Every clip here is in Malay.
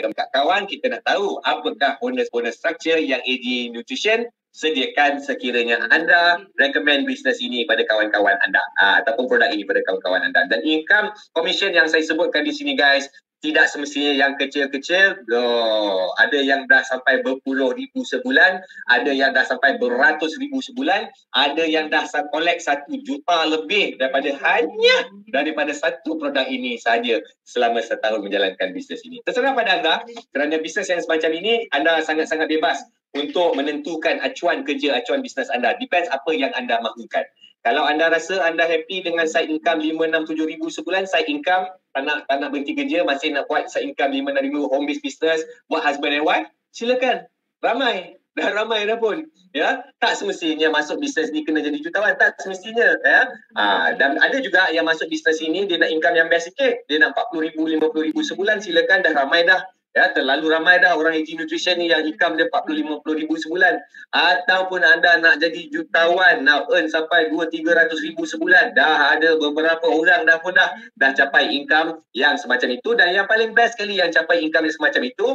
kat kawan, kita nak tahu apakah bonus structure yang AG Nutrition sediakan sekiranya anda recommend bisnes ini pada kawan-kawan anda ataupun produk ini pada kawan-kawan anda. Dan income commission yang saya sebutkan di sini guys, tidak semestinya yang kecil-kecil. Ada yang dah sampai berpuluh ribu sebulan, ada yang dah sampai beratus ribu sebulan, ada yang dah collect 1 juta lebih daripada satu produk ini sahaja selama setahun menjalankan bisnes ini. Terserah pada anda, kerana bisnes yang semacam ini anda sangat-sangat bebas untuk menentukan acuan kerja, acuan bisnes anda. Depends apa yang anda mahukan. Kalau anda rasa anda happy dengan side income 5, 6, 7 ribu sebulan, side income, tak nak berhenti kerja, masih nak buat side income 5, 6 ribu, home based business, buat husband and wife, silakan. Ramai dah pun. Ya, tak semestinya masuk bisnes ni kena jadi jutawan, tak semestinya. Ya. Dan ada juga yang masuk bisnes ini, dia nak income yang best sikit, dia nak 40 ribu, 50 ribu sebulan, silakan, dah ramai dah. Ya, terlalu ramai dah orang AG Nutrition ni yang income dia 40-50 ribu sebulan. Ataupun anda nak jadi jutawan, nak earn sampai 200-300 ribu sebulan. Dah ada beberapa orang dah capai income yang semacam itu. Dan yang paling best sekali yang capai income yang semacam itu,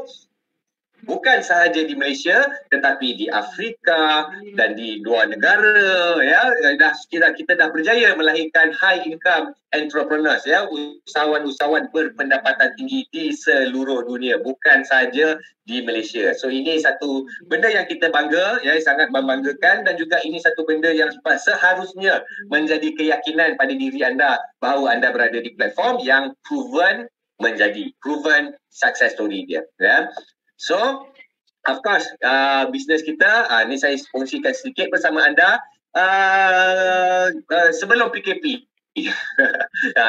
bukan sahaja di Malaysia tetapi di Afrika dan di luar negara. Ya, kita dah berjaya melahirkan high income entrepreneurs, ya, usahawan-usahawan berpendapatan tinggi di seluruh dunia, bukan sahaja di Malaysia. So ini satu benda yang kita bangga, ya, sangat membanggakan, dan juga ini satu benda yang seharusnya menjadi keyakinan pada diri anda bahawa anda berada di platform yang proven success story dia, ya. So, of course, bisnes kita, ni saya kongsikan sedikit bersama anda sebelum PKP.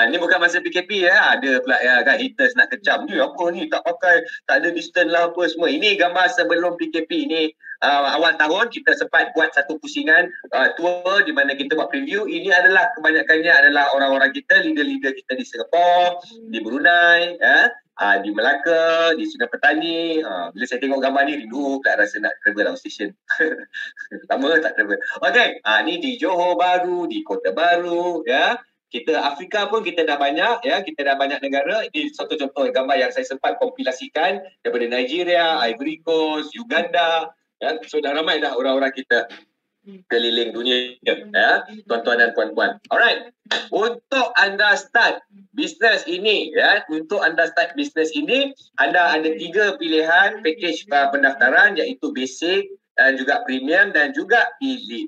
Ni bukan masa PKP, ya. Ada pula haters nak kecam, ni apa ni, tak pakai, tak ada distance lah apa semua. Ini gambar sebelum PKP. Ini awal tahun kita sempat buat satu pusingan tour di mana kita buat preview. Ini adalah kebanyakannya adalah orang-orang kita, leader-leader kita di Singapura, di Brunei, ya. Di Melaka, di Sungai Petani. Bila saya tengok gambar ni, rindu pula rasa nak travel out station. Lama tak travel. Okay, ni di Johor Bahru, di Kota Baru, ya. Kita Afrika pun kita dah banyak, ya, kita dah banyak negara. Ini satu contoh gambar yang saya sempat kompilasikan daripada Nigeria, Ivory Coast, Uganda, ya. So dah ramai dah orang-orang kita keliling dunia, ya, tuan-tuan dan puan-puan. Alright, untuk anda start bisnes ini, ya, anda ada 3 pilihan package pendaftaran, iaitu basic dan juga premium dan juga elite.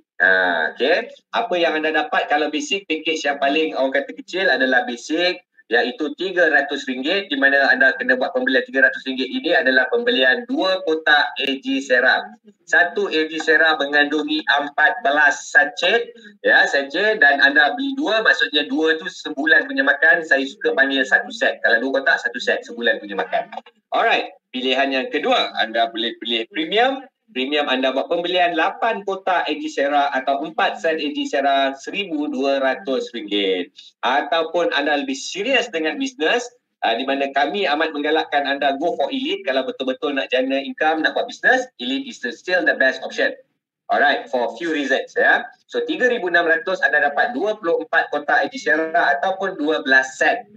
Okay, apa yang anda dapat kalau basic? Package yang paling orang kata kecil adalah basic, iaitu RM300, di mana anda kena buat pembelian RM300 ini adalah pembelian 2 kotak AG Sera. Satu AG Sera mengandungi 14 sachet, ya, sachet, dan anda beli 2, maksudnya 2 tu sebulan punya makan. Saya suka panggil 1 set. Kalau 2 kotak, 1 set sebulan punya makan. Alright, pilihan yang kedua, anda boleh pilih premium. Premium anda buat pembelian 8 kotak AG Sera atau 4 set AG Sera RM1,200. Ataupun anda lebih serius dengan bisnes, di mana kami amat menggalakkan anda go for elite. Kalau betul-betul nak jana income, nak buat bisnes, elite is still the best option. Alright, for few reasons, ya. So RM3,600 anda dapat 24 kotak AG Sera ataupun 12 set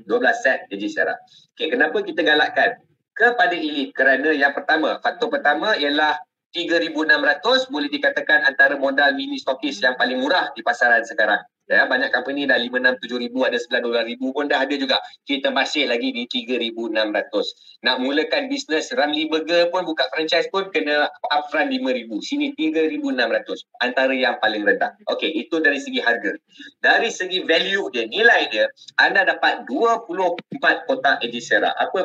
AG Sera. Okay, kenapa kita galakkan kepada elite? Kerana yang pertama, faktor pertama ialah RM3,600 boleh dikatakan antara modal mini stokis yang paling murah di pasaran sekarang. Ya, banyak company dah 5, 6, 7 ribu, ada $9,000 pun dah ada juga. Kita masih lagi di RM3,600. Nak mulakan bisnes Ramly Burger pun, buka franchise pun kena upfront RM5,000. Sini RM3,600. Antara yang paling rendah. Okey, itu dari segi harga. Dari segi value dia, nilai dia, anda dapat 24 kotak AG Sera. Apa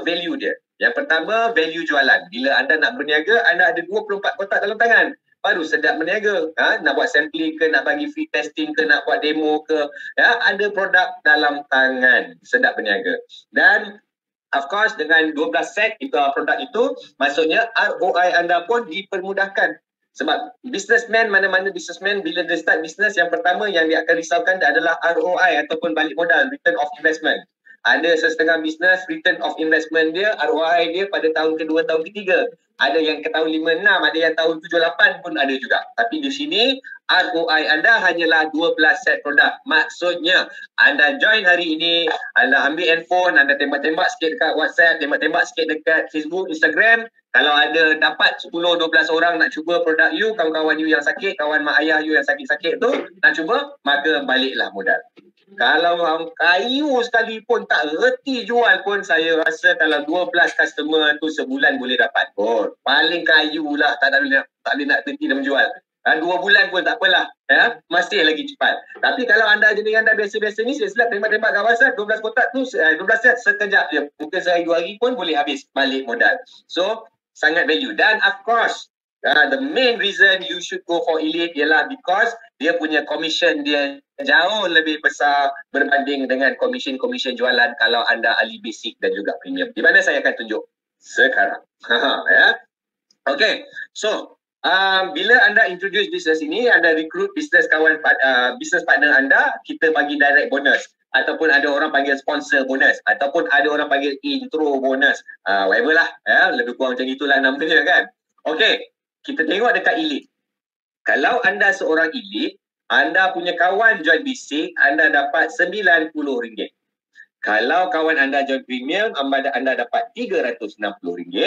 value dia? Yang pertama, value jualan. Bila anda nak berniaga, anda ada 24 kotak dalam tangan. Baru sedap berniaga. Nak buat sampling ke, nak bagi free testing ke, nak buat demo ke. Ya, ada produk dalam tangan. Sedap berniaga. Dan of course, dengan 12 set itu produk itu, maksudnya ROI anda pun dipermudahkan. Sebab businessman, mana-mana businessman bila dia start bisnes, yang pertama yang dia akan risaukan adalah ROI ataupun balik modal, return of investment. ada setengah bisnes return of investment dia, ROI dia pada tahun kedua, tahun ketiga. Ada yang ke tahun 5-6, ada yang tahun 7-8 pun ada juga. Tapi di sini ROI anda hanyalah 12 set produk. Maksudnya anda join hari ini, anda ambil handphone, anda tembak-tembak sikit dekat WhatsApp, tembak-tembak sikit dekat Facebook, Instagram. Kalau ada dapat 10-12 orang nak cuba produk you, kawan-kawan you yang sakit, kawan mak ayah you yang sakit-sakit tu nak cuba, maka baliklah modal. Kalau kayu sekali pun tak reti jual pun, saya rasa kalau 12 customer tu sebulan boleh dapat pun. Paling kayu lah, tak boleh nak reti dan menjual. 2 bulan pun tak apalah, ya, masih lagi cepat. Tapi kalau anda jenis anda biasa-biasa ni, silap tembak-tembak kawasan, 12 kotak tu, 12 set sekejap je. Mungkin sehari 2 hari pun boleh habis balik modal. So, sangat value. Dan of course, the main reason you should go for Elite ialah because dia punya commission dia jauh lebih besar berbanding dengan commission jualan kalau anda ahli basic dan juga premium. Di mana saya akan tunjuk sekarang. Ya. Okay, so bila anda introduce business ini, anda recruit business kawan business partner anda, kita bagi direct bonus. Ataupun ada orang panggil sponsor bonus, ataupun ada orang panggil intro bonus, whatever lah, ya, lebih kurang macam itulah namanya kan. Okay, kita tengok dekat Elite. Kalau anda seorang Elite, anda punya kawan join basic, anda dapat RM90. Kalau kawan anda join premium, anda dapat RM360.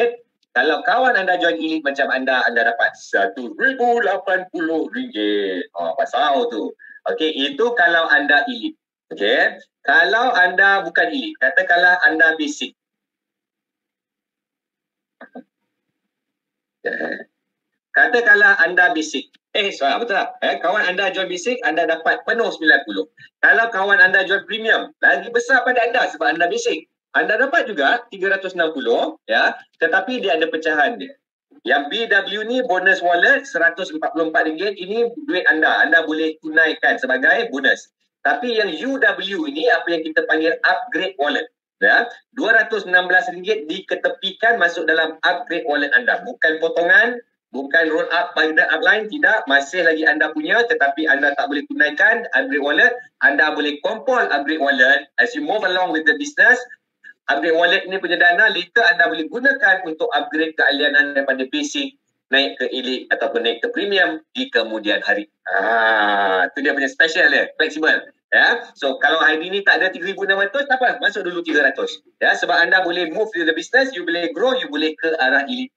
Kalau kawan anda join Elite macam anda dapat RM1,080. Pasal tu. Okey, itu kalau anda Elite. Okey, kalau anda bukan Elite, katakanlah anda basic. Katakanlah anda basic. Betul tak? Kawan anda join basic, anda dapat penuh 90. Kalau kawan anda join premium, lagi besar pada anda sebab anda basic. Anda dapat juga 360, ya, tetapi dia ada pecahan dia. Yang BW ni bonus wallet RM144, ini duit anda. Anda boleh tunaikan sebagai bonus. Tapi yang UW ini, apa yang kita panggil upgrade wallet, ya, RM216 diketepikan masuk dalam upgrade wallet anda. Bukan potongan, bukan roll up pada upline, tidak, masih lagi anda punya, tetapi anda tak boleh tunaikan upgrade wallet. Anda boleh kompol upgrade wallet as you move along with the business. Upgrade wallet ni punya dana later anda boleh gunakan untuk upgrade keahlian anda daripada basic naik ke elite ataupun naik ke premium di kemudian hari. Itu dia punya special dia, flexible. Ya, so kalau hari ni tak ada 3,600, tak apa, masuk dulu 300. Ya, sebab anda boleh move to the business, you boleh grow, you boleh ke arah elite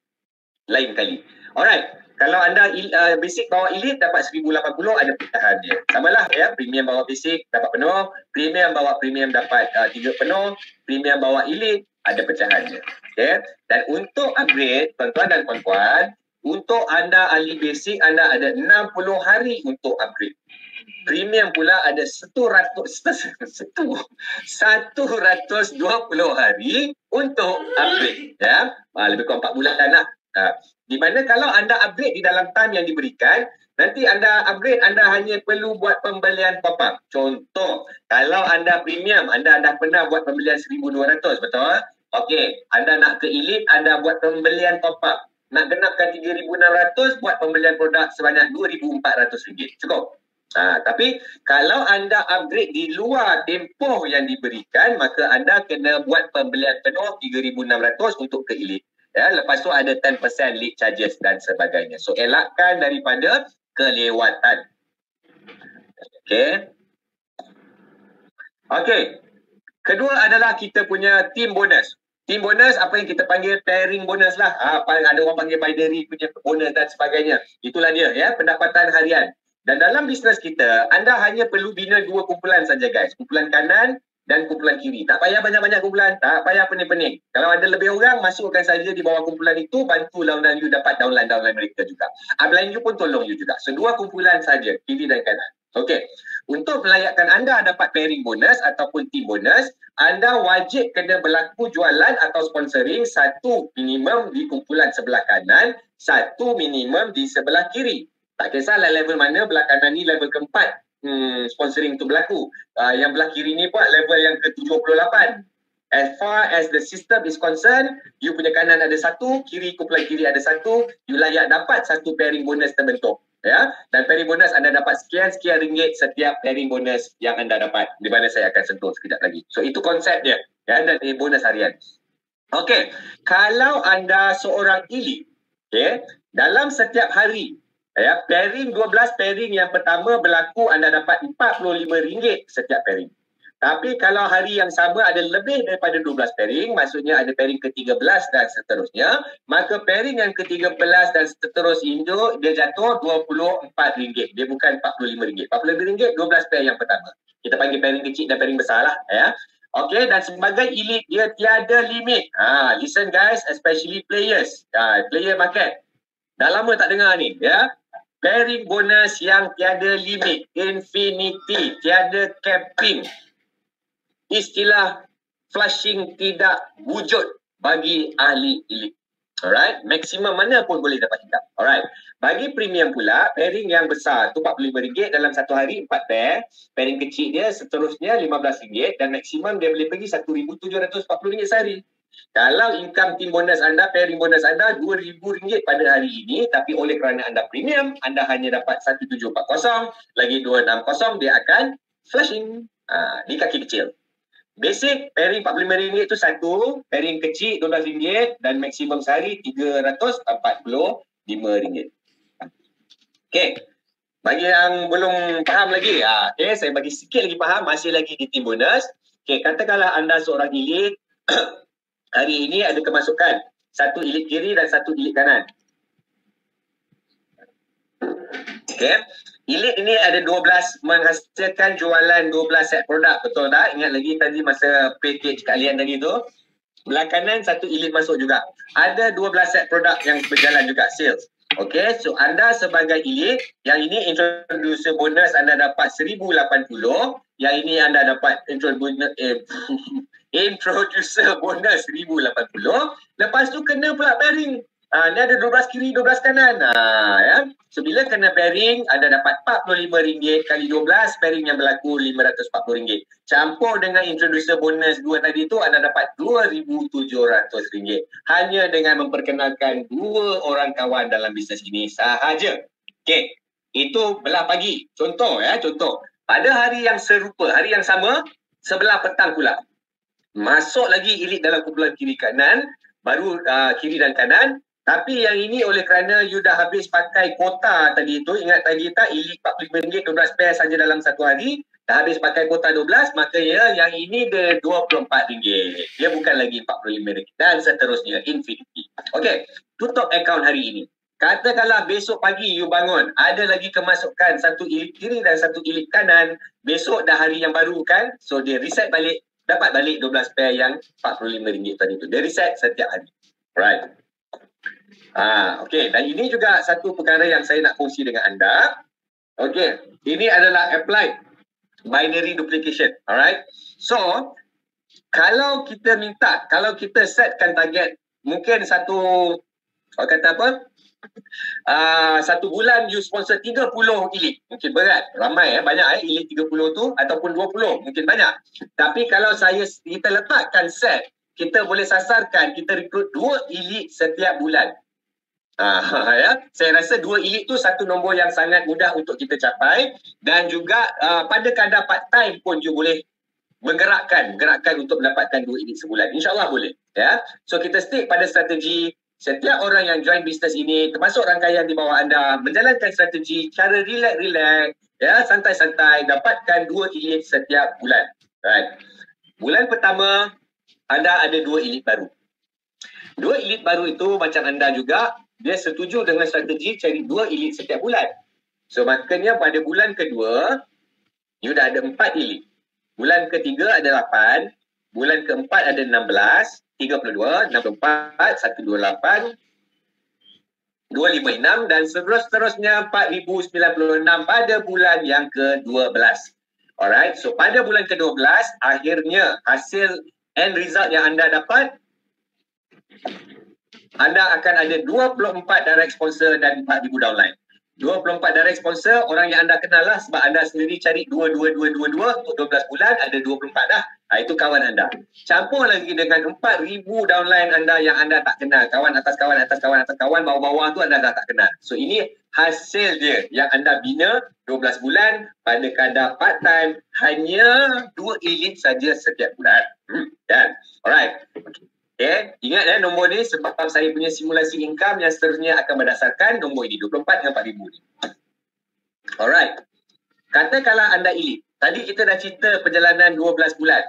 lain kali. Alright, kalau anda basic bawa elite dapat 1,080, ada pecahan dia. Samalah ya, premium bawa basic dapat penuh, premium bawa premium dapat 3 penuh, premium bawa elite ada pecahan dia. Okay? Dan untuk upgrade, tuan-tuan dan puan-puan, untuk anda ahli basic, anda ada 60 hari untuk upgrade. Premium pula ada 120 hari untuk upgrade. Ya, lebih kurang 4 bulan lah. Di mana kalau anda upgrade di dalam time yang diberikan, nanti anda upgrade, anda hanya perlu buat pembelian pop-up. Contoh, kalau anda premium, anda dah pernah buat pembelian 1,200, betul? Okey, anda nak ke elite, anda buat pembelian pop-up. Nak genapkan 3,600, buat pembelian produk sebanyak RM2,400. Cukup. Tapi kalau anda upgrade di luar tempoh yang diberikan, maka anda kena buat pembelian penuh 3,600 untuk ke elite. Ya, lepas tu ada 10% late charges dan sebagainya. So, elakkan daripada kelewatan. Okey. Okey. Kedua adalah kita punya team bonus. Team bonus, apa yang kita panggil pairing bonus lah. Ada orang panggil binary punya bonus dan sebagainya. Itulah dia, ya, pendapatan harian. Dan dalam bisnes kita, anda hanya perlu bina 2 kumpulan saja, guys. Kumpulan kanan dan kumpulan kiri. Tak payah banyak-banyak kumpulan, tak payah pening-pening. Kalau ada lebih orang, masukkan saja di bawah kumpulan itu, bantu downline you dapat downline mereka juga. Upline you pun tolong you juga. So, 2 kumpulan saja, kiri dan kanan. Okey. Untuk melayakkan anda dapat pairing bonus ataupun team bonus, anda wajib kena berlaku jualan atau sponsoring 1 minimum di kumpulan sebelah kanan, 1 minimum di sebelah kiri. Tak kisahlah level mana, belah kanan ni level keempat. Sponsoring tu berlaku. Yang belah kiri ni buat level yang ke-78. As far as the system is concerned, you punya kanan ada 1, kiri kumpulan kiri ada 1, you layak dapat 1 pairing bonus terbentuk. Ya, dan pairing bonus anda dapat sekian-sekian ringgit setiap pairing bonus yang anda dapat. Di mana saya akan sentuh sekejap lagi. So itu konsep dia. Ya, dan bonus harian. Okey, kalau anda seorang elite, okey, dalam setiap hari, ya, pairing 12 pairing yang pertama berlaku anda dapat RM45 setiap pairing. Tapi kalau hari yang sama ada lebih daripada 12 pairing, maksudnya ada pairing ke-13 dan seterusnya, maka pairing yang ke-13 dan seterusnya itu dia jatuh RM24. Dia bukan RM45. RM45 12 pair yang pertama. Kita panggil pairing kecil dan pairing besar lah, ya. Okey, dan sebagai elite dia tiada limit. Listen guys, especially players. Player market. Dah lama tak dengar ni, ya. Pairing bonus yang tiada limit, infinity, tiada capping. Istilah flushing tidak wujud bagi ahli elite. Alright, maksimum mana pun boleh dapat income. Alright, bagi premium pula, pairing yang besar tu RM45 dalam satu hari 4 pair. Pairing kecil dia seterusnya RM15 dan maksimum dia boleh pergi RM1,740 sehari. Kalau income team bonus anda, pairing bonus anda RM2,000 pada hari ini, tapi oleh kerana anda premium, anda hanya dapat 1740 lagi 260, dia akan flushing. Ni kaki kecil. Basic pairing RM45 itu satu, pairing kecil RM12 dan maksimum sehari RM345. Okey. Bagi yang belum faham lagi, okey, saya bagi sikit lagi faham, masih lagi di team bonus. Okey, katakanlah anda seorang elite, hari ini ada kemasukan satu elite kiri dan satu elite kanan. Okey. Elite ini ada 12 menghasilkan jualan 12 set produk, betul tak? Ingat lagi tadi masa package kalian tadi tu. Belah kanan satu elite masuk juga. Ada 12 set produk yang berjalan juga sales. Okey, so anda sebagai elite, yang ini introducer bonus anda dapat 1080, yang ini anda dapat introducer bonus 1080. Lepas tu kena pula pairing. Ni ada 12 kiri, 12 kanan. Ya. So bila kena pairing, anda dapat RM45 kali 12, pairing yang berlaku RM540. Campur dengan introducer bonus 2 tadi tu, anda dapat RM2,700. Hanya dengan memperkenalkan 2 orang kawan dalam bisnes ini sahaja. Okey, itu belah pagi. Contoh ya, contoh. Pada hari yang serupa, hari yang sama, sebelah petang pula. Masuk lagi elite dalam kumpulan kiri kanan, baru kiri dan kanan. Tapi yang ini oleh kerana you dah habis pakai kuota tadi tu, ingat tadi tak, elite RM45 12 pair saja dalam satu hari, dah habis pakai kuota 12, maka ya yang ini dia RM24. Dia bukan lagi RM45 dan seterusnya, infinity. Okey, tutup akaun hari ini. Katakanlah besok pagi you bangun, ada lagi kemasukan satu elite kiri dan satu elite kanan, besok dah hari yang baru kan, so dia reset balik, dapat balik 12 pair yang RM45 tadi tu. Dia reset setiap hari. Right. Okey, dan ini juga satu perkara yang saya nak kongsi dengan anda. Okey, ini adalah applied binary duplication. Alright. So, kalau kita minta, kalau kita setkan target, mungkin satu, kata apa? Satu bulan you sponsor 30 elite. Mungkin berat, ramai banyak elite 30 tu, ataupun 20, mungkin banyak. Tapi kalau kita letakkan set, kita boleh sasarkan, kita rekrut 2 elite setiap bulan. Ya, saya rasa 2 elite tu satu nombor yang sangat mudah untuk kita capai, dan juga pada kadar part time pun you boleh menggerakkan untuk mendapatkan 2 elite sebulan. InsyaAllah boleh. Ya, so kita stick pada strategi. Setiap orang yang join bisnes ini, termasuk rangkaian di bawah anda, menjalankan strategi cara relax, ya, santai-santai, dapatkan 2 elite setiap bulan. Right. Bulan pertama anda ada 2 elite baru. 2 elite baru itu macam anda juga, dia setuju dengan strategi cari 2 elite setiap bulan. So makanya pada bulan kedua, you dah ada 4 elite. Bulan ketiga ada 8, bulan keempat ada 16, 32, 64, 128, 256 dan seterusnya 4096 pada bulan yang ke-12. Alright, so pada bulan ke-12 akhirnya hasil end result yang anda dapat, anda akan ada 24 direct sponsor dan 4,000 downline. 24 direct sponsor, orang yang anda kenal lah sebab anda sendiri cari 22222 untuk 12 bulan, ada 24 dah. Itu kawan anda. Campur lagi dengan 4,000 downline anda yang anda tak kenal. Kawan atas kawan, atas kawan, atas kawan, bawah-bawah tu anda dah tak kenal. So ini hasil dia yang anda bina 12 bulan pada kadar part time, hanya 2 elite saja setiap bulan. Kan? Alright. Okay. Ingat nombor ni sebab saya punya simulasi income yang seterusnya akan berdasarkan nombor ini, 24 dengan 4,000 ni. Alright. Katakanlah anda elite. Tadi kita dah cerita perjalanan 12 bulan.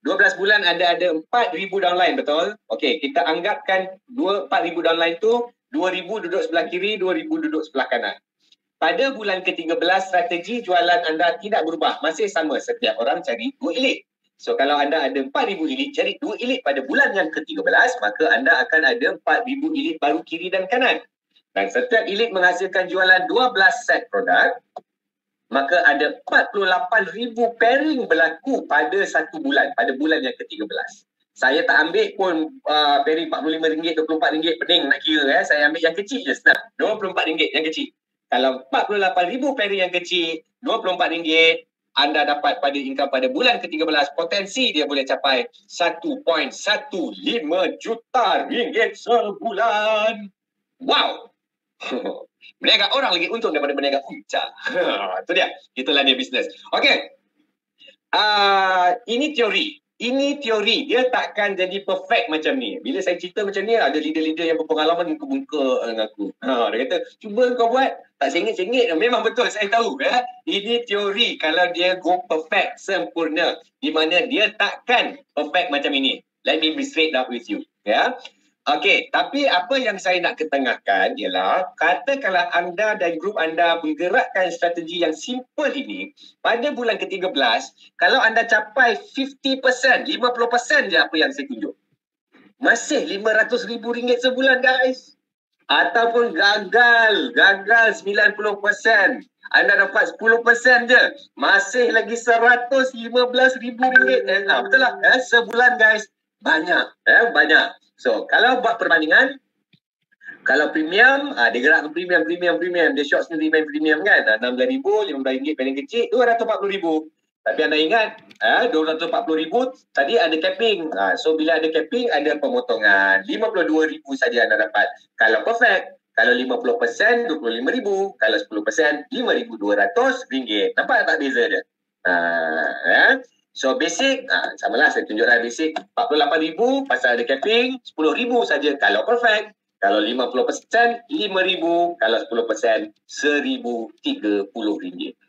12 bulan anda ada 4,000 downline, betul? Okey, kita anggapkan 4,000 downline tu 2,000 duduk sebelah kiri, 2,000 duduk sebelah kanan. Pada bulan ke-13, strategi jualan anda tidak berubah. Masih sama, setiap orang cari 2 elite. So kalau anda ada 4,000 elite, cari 2 elite pada bulan yang ke-13, maka anda akan ada 4,000 elite baru kiri dan kanan. Dan setiap elite menghasilkan jualan 12 set produk, maka ada 48,000 pairing berlaku pada satu bulan, pada bulan yang ke-13. Saya tak ambil pun pairing RM45, RM24, pening nak kira. Saya ambil yang kecil je, senang. RM24 yang kecil. Kalau 48,000 pairing yang kecil, RM24, anda dapat pada income pada bulan ke-13, potensi dia boleh capai 1.15 juta ringgit sebulan. Wow! Berniaga orang lagi untung daripada berniaga puncak. Itu dia. Itulah dia bisnes. Okey. Ini teori. Ini teori. Dia takkan jadi perfect macam ni. Bila saya cerita macam ni, ada leader-leader yang berpengalaman muka-muka dengan aku. Dia kata, cuba kau buat. Tak sengit-sengit. Memang betul, saya tahu. Ya. Ini teori kalau dia go perfect, sempurna. Di mana dia takkan perfect macam ini. Let me be straight up with you. Ya. Okey, tapi apa yang saya nak ketengahkan ialah katakanlah anda dan grup anda menggerakkan strategi yang simple ini pada bulan ke-13, kalau anda capai 50%, 50% je apa yang saya tunjuk. Masih RM500,000 sebulan, guys. Ataupun gagal 90%. Anda dapat 10% je. Masih lagi RM115,000. Betul lah, sebulan, guys. Banyak, banyak. So, kalau buat perbandingan, kalau premium, dia gerak premium. Dia short sendiri main premium kan. RM16,000, RM15 paling kecil, RM240,000. Tapi anda ingat, RM240,000 tadi ada capping. So, bila ada capping, ada pemotongan. RM52,000 saja anda dapat. Kalau perfect, kalau 50%, RM25,000. Kalau 10%, RM5,200. Nampak tak beza dia? So basic, samalah saya tunjuklah basic. RM48,000 pasal ada capping, RM10,000 saja kalau perfect. Kalau 50%, RM5,000. Kalau 10%, RM1,030.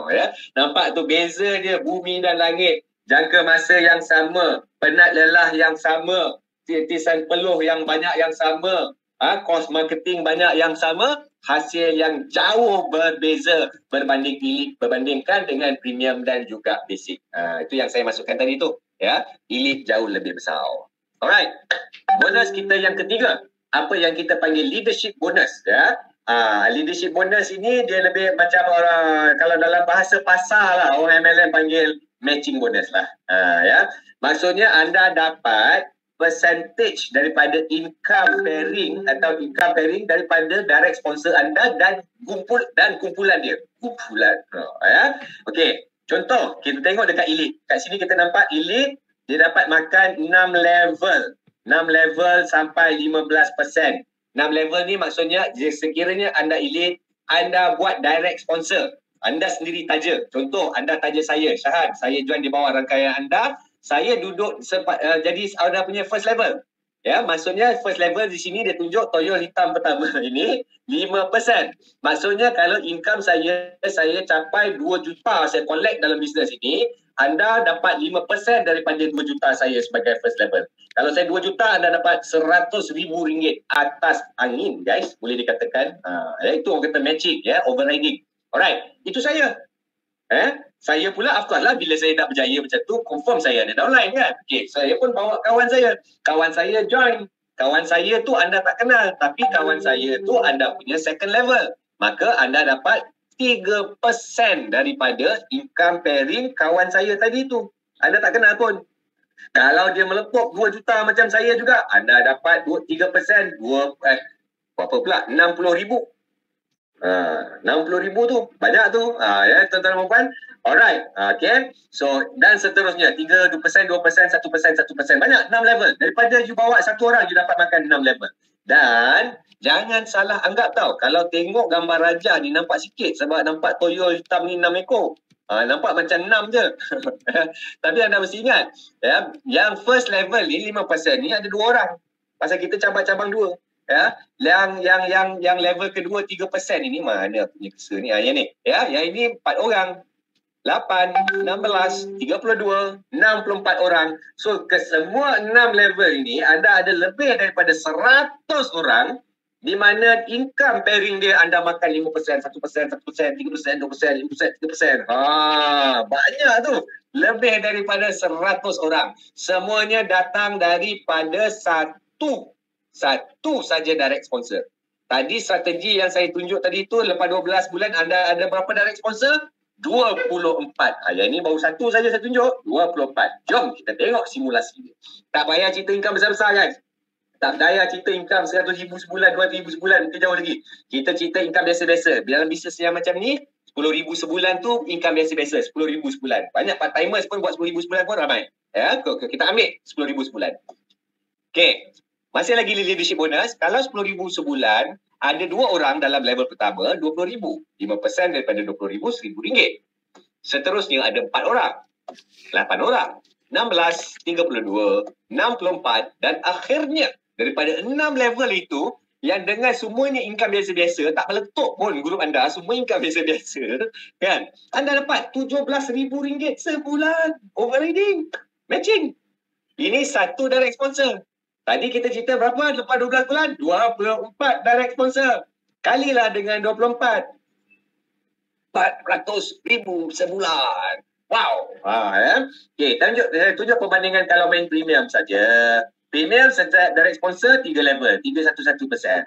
Ya. Nampak tu beza dia, bumi dan langit. Jangka masa yang sama, penat lelah yang sama, titisan peluh yang banyak yang sama, kos marketing banyak yang sama, hasil yang jauh berbeza berbandingkan dengan premium dan juga basic. Itu yang saya masukkan tadi tu. Ya, elite jauh lebih besar. Alright. Bonus kita yang ketiga, apa yang kita panggil leadership bonus. Ya. Leadership bonus ini dia lebih macam orang, kalau dalam bahasa pasar lah, orang MLM panggil matching bonus lah. Ya. Maksudnya anda dapat percentage daripada income pairing atau income pairing daripada direct sponsor anda dan kumpulan dia. Ya. Okey, contoh kita tengok dekat elite. Kat sini kita nampak elite dia dapat makan 6 level. 6 level sampai 15%. 6 level ni maksudnya sekiranya anda elite, anda buat direct sponsor. Anda sendiri taja. Contoh anda taja saya, Syahan, saya join di bawah rangkaian anda. Saya duduk jadi anda punya first level. Ya, maksudnya first level di sini dia tunjuk toyol hitam pertama ini 5%. Maksudnya kalau income saya capai 2 juta saya collect dalam bisnes ini, anda dapat 5% daripada 2 juta saya sebagai first level. Kalau saya 2 juta, anda dapat RM100,000 atas angin, guys. Boleh dikatakan. Itu orang kata matching, ya, overriding. Alright, itu saya. Saya pula, of course lah, bila saya dah berjaya macam tu, confirm saya ada downline kan. Okay, saya pun bawa kawan saya. Kawan saya join. Kawan saya tu anda tak kenal. Tapi kawan saya tu anda punya second level. Maka anda dapat 3% daripada income pairing kawan saya tadi tu. Anda tak kenal pun. Kalau dia melepuk 2 juta macam saya juga, anda dapat 3%. Berapa pula? RM60,000. 60,000 tu banyak tu, ya tuan-tuan dan puan. Alright, okay. So dan seterusnya 3, 2%, 2%, 1%, 1%, banyak 6 level. Daripada you bawa satu orang, you dapat makan 6 level. Dan jangan salah anggap tau, kalau tengok gambar raja ni nampak sikit sebab nampak toyol hitam ni 6 ekor. Nampak macam 6 je. Tapi anda mesti ingat, ya, yang first level ni 5% ni ada 2 orang. Pasal kita cabang-cabang 2. Ya, yang level kedua 3% ini mana punya kesa ni? Yang ni, ya, yang ini 4 orang. 8, 16, 32, 64 orang. So ke semua 6 level ini anda ada lebih daripada 100 orang di mana income pairing dia anda makan 5%, 1%, 1%, 3%, 2%, 5%, 3%. Banyak tu. Lebih daripada 100 orang. Semuanya datang daripada satu saja direct sponsor. Tadi strategi yang saya tunjuk tadi tu, lepas 12 bulan anda ada berapa direct sponsor? 24. Yang ni baru satu saja saya tunjuk, 24. Jom kita tengok simulasi dia. Tak payah cerita income besar-besar guys. Tak payah cerita income 100,000 sebulan, 200,000 sebulan, itu jauh lagi. Kita cerita income biasa-biasa. Dalam bisnes yang macam ni, 10,000 sebulan tu income biasa-biasa, 10,000 sebulan. Banyak part-timers pun buat 10,000 sebulan pun ramai. Ya, kita ambil 10,000 sebulan. Okay. Masih lagi leadership bonus, kalau 10,000 sebulan, ada 2 orang dalam level pertama, 20,000. 5% daripada 20,000, RM1,000. Seterusnya ada 4 orang, 8 orang, 16, 32, 64 dan akhirnya daripada 6 level itu, yang dengan semuanya income biasa-biasa, tak meletup pun grup anda, semua income biasa-biasa, kan? Anda dapat RM17,000 sebulan overriding, matching. Ini satu direct sponsor. Tadi kita cerita berapa lepas 12 bulan? 24 direct sponsor. Kalilah dengan 24. 400,000 sebulan. Wow. Okay, tunjuk perbandingan kalau main premium saja. Premium setiap direct sponsor 3 level, 311%.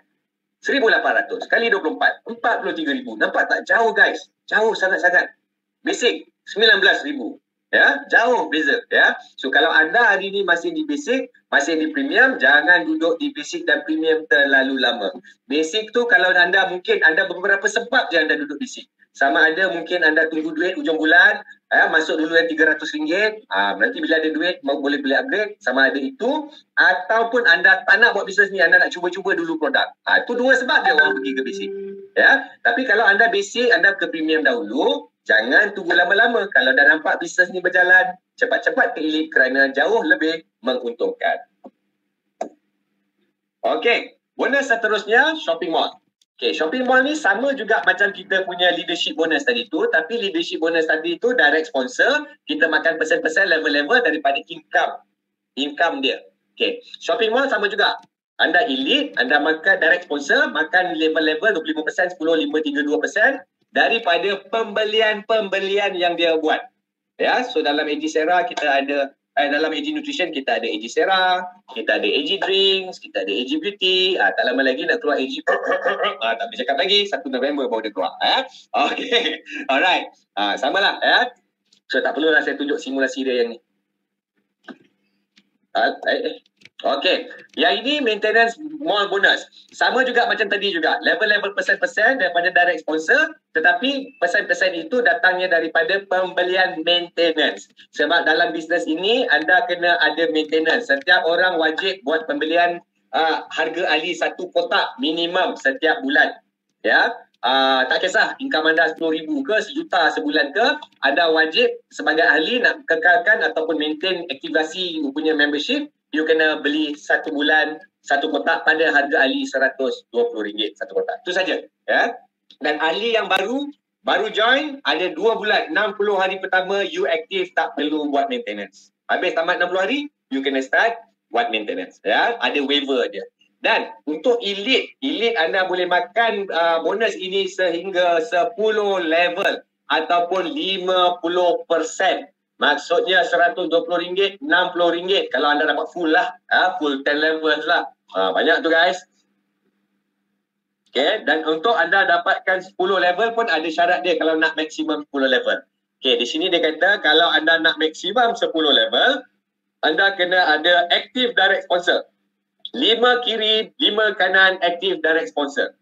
1,800 kali 24, 43,000. Nampak tak jauh guys? Jauh sangat-sangat. Basic 19,000. Ya, jauh beza ya. So kalau anda hari ni masih di basic, masih di premium, jangan duduk di basic dan premium terlalu lama. Basic tu kalau anda mungkin ada beberapa sebab je anda duduk basic. Sama ada mungkin anda tunggu duit ujung bulan, masuk dulu yang RM300, nanti bila ada duit boleh beli upgrade, sama ada itu, ataupun anda tak nak buat bisnes ni, anda nak cuba-cuba dulu produk. Itu 2 sebab je orang pergi ke basic. Ya, tapi kalau anda basic, anda ke premium dahulu. Jangan tunggu lama-lama. Kalau dah nampak bisnes ni berjalan, cepat-cepat ke elite kerana jauh lebih menguntungkan. Okey, bonus seterusnya shopping mall. Okey, shopping mall ni sama juga macam kita punya leadership bonus tadi tu, tapi leadership bonus tadi tu direct sponsor, kita makan persen-persen level-level daripada income dia. Okey, shopping mall sama juga. Anda elite, anda makan direct sponsor, makan level-level 25%, 10, 5, 3, 2%. Daripada pembelian yang dia buat. Ya, so dalam AG Sera kita ada dalam AG Nutrition kita ada AG Sera, kita ada AG Drinks, kita ada AG Beauty. Tak lama lagi nak keluar AG tak boleh cakap lagi, 1 November baru dia keluar. Okey. Alright. Samalah ya. So tak perlulah saya tunjuk simulasi dia yang ni. Okey, yang ini maintenance mall bonus. Sama juga macam tadi juga. Level-level persen-persen daripada direct sponsor, tetapi persen-persen itu datangnya daripada pembelian maintenance. Sebab dalam bisnes ini, anda kena ada maintenance. Setiap orang wajib buat pembelian harga ahli 1 kotak minimum setiap bulan. Ya, tak kisah income anda 10,000 ke 1,000,000 sebulan ke, anda wajib sebagai ahli nak kekalkan ataupun maintain aktivasi punya membership. You kena beli 1 bulan 1 kotak pada harga ahli RM120 1 kotak. Itu saja. Ya. Dan ahli yang baru join ada 2 bulan, 60 hari pertama you aktif, tak perlu buat maintenance. Habis tamat 60 hari, you kena start buat maintenance. Ya, ada waiver dia. Dan untuk elite anda boleh makan bonus ini sehingga 10 level ataupun 50%. Maksudnya RM120, RM60 kalau anda dapat full lah. Full 10 levels lah. Banyak tu guys. Okay, dan untuk anda dapatkan 10 level pun ada syarat dia kalau nak maksimum 10 level. Okay, di sini dia kata kalau anda nak maksimum 10 level, anda kena ada active direct sponsor. 5 kiri, 5 kanan active direct sponsor.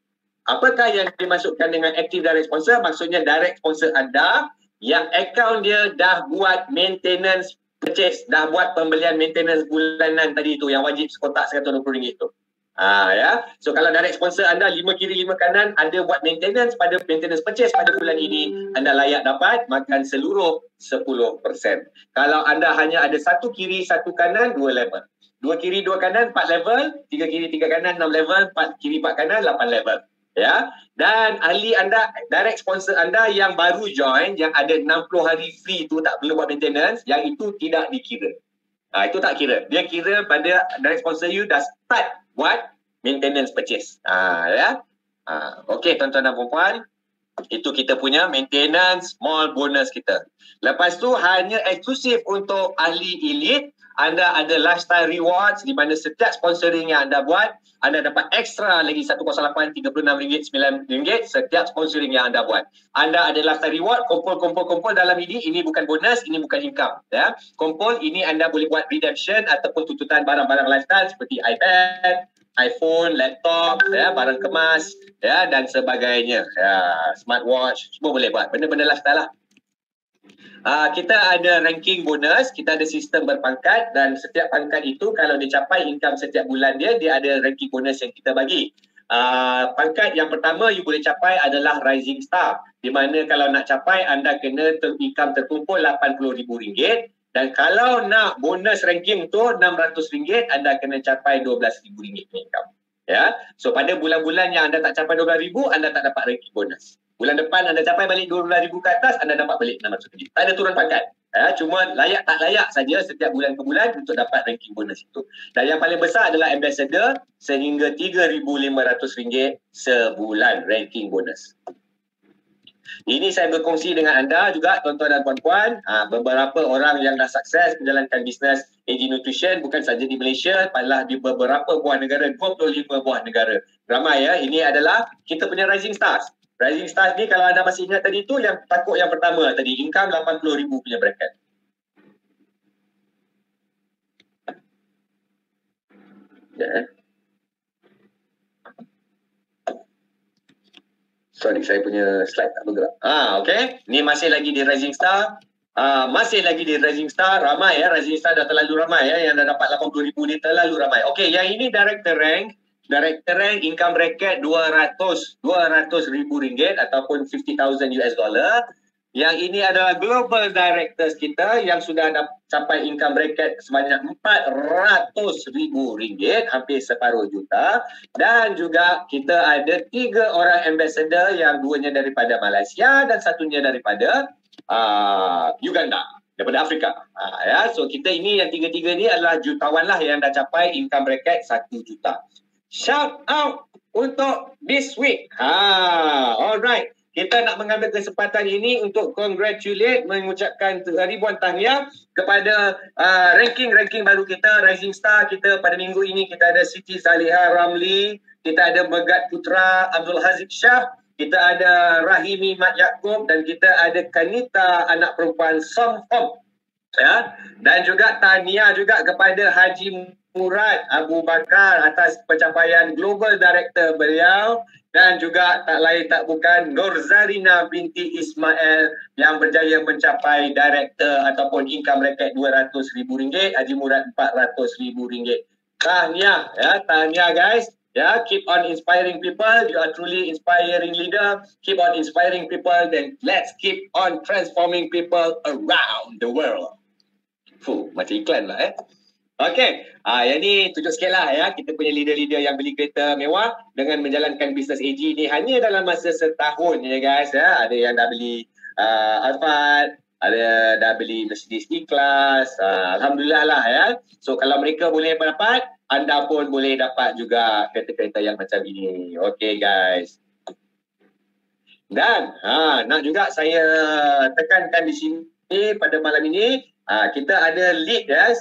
Apakah yang dimasukkan dengan active direct sponsor? Maksudnya direct sponsor anda yang akaun dia dah buat maintenance purchase, dah buat pembelian maintenance bulanan tadi tu yang wajib sekotak RM120 tu. Ya. So kalau direct sponsor anda 5 kiri 5 kanan ada buat maintenance pada maintenance purchase pada bulan ini, anda layak dapat makan seluruh 10%. Kalau anda hanya ada 1 kiri 1 kanan 2 level. 2 kiri 2 kanan 4 level, 3 kiri 3 kanan 6 level, 4 kiri 4 kanan 8 level. Ya. Dan ahli anda, direct sponsor anda yang baru join, yang ada 60 hari free tu tak perlu buat maintenance, yang itu tidak dikira. Itu tak kira. Dia kira pada direct sponsor you dah start buat maintenance purchase. Ya. Okey tuan-tuan dan puan-puan, itu kita punya maintenance small bonus kita. Lepas tu hanya eksklusif untuk ahli elite, anda ada lifestyle rewards di mana setiap sponsoring yang anda buat, anda dapat ekstra lagi 108 RM36 RM9 setiap sponsoring yang anda buat. Anda ada lifestyle reward, kumpul dalam ini bukan bonus, ini bukan income. Ya. Kumpul, ini anda boleh buat redemption ataupun tututan barang-barang lifestyle seperti iPad, iPhone, laptop, ya, barang kemas, ya, dan sebagainya. Ya, smartwatch, semua boleh buat. Benda-benda lifestyle lah. Kita ada ranking bonus, kita ada sistem berpangkat dan setiap pangkat itu kalau dia capai income setiap bulan dia ada ranking bonus yang kita bagi. Pangkat yang pertama you boleh capai adalah Rising Star, di mana kalau nak capai anda kena income terkumpul RM80,000 dan kalau nak bonus ranking tu RM600 anda kena capai RM12,000 income. Ya. So pada bulan-bulan yang anda tak capai RM12,000 anda tak dapat ranking bonus. Bulan depan anda capai balik RM12,000 ke atas, anda dapat balik RM600. Tak ada turun pangkat. Ya, cuma layak tak layak saja setiap bulan ke bulan untuk dapat ranking bonus itu. Dan yang paling besar adalah ambassador sehingga RM3,500 sebulan ranking bonus. Ini saya berkongsi dengan anda juga tuan-tuan dan puan-puan, beberapa orang yang dah sukses menjalankan bisnes AG Nutrition bukan saja di Malaysia, malah di beberapa buah negara, 25 buah negara. Ramai ya, ini adalah kita punya Rising Stars. Rising Stars ni kalau anda masih ingat tadi tu yang takut yang pertama tadi, income RM80,000 punya bracket. Ya. Sorry, saya punya slide tak bergerak. Okey. Ni masih lagi di Rising Star. Masih lagi di Rising Star. Ramai ya. Rising Star dah terlalu ramai ya. Yang dah dapat RM80,000 ni terlalu ramai. Okey, yang ini director rank. Director rank income bracket RM200,000 ataupun $50,000. Yang ini adalah global directors kita yang sudah capai income bracket sebanyak RM400,000, hampir separuh juta. Dan juga kita ada 3 orang ambassador yang 2-nya daripada Malaysia dan 1-nya daripada Uganda, daripada Afrika. Ya, so kita ini yang 3-3 ni adalah jutawan lah yang dah capai income bracket 1 juta. Shout out untuk this week. Alright. Kita nak mengambil kesempatan ini untuk congratulate, mengucapkan ribuan tahniah kepada ranking-ranking baru kita, Rising Star kita pada minggu ini. Kita ada Siti Zaliha Ramli, kita ada Megat Putra Abdul Haziq Shah, kita ada Rahimi Mat Yaakob dan kita ada Kanita anak perempuan Somfom. Ya. Dan juga tahniah juga kepada Haji Murad Abu Bakar atas pencapaian Global Director beliau dan juga tak lain tak bukan Nur Zarina binti Ismail yang berjaya mencapai Director ataupun income bracket RM200,000, Haji Murad RM400,000. Tahniah ya, tahniah guys. Ya, keep on inspiring people. You are truly inspiring leader. Keep on inspiring people, then let's keep on transforming people around the world. Macam iklan lah Okey, yang ni tunjuk sikit lah ya, kita punya leader-leader yang beli kereta mewah dengan menjalankan bisnes AG ni hanya dalam masa setahun ya guys ya. Ada yang dah beli Alphard, ada dah beli Mercedes E-Class, Alhamdulillah lah ya. So kalau mereka boleh dapat, anda pun boleh dapat juga kereta-kereta yang macam ini. Okey guys. Dan nak juga saya tekankan di sini pada malam ini, kita ada lead ya.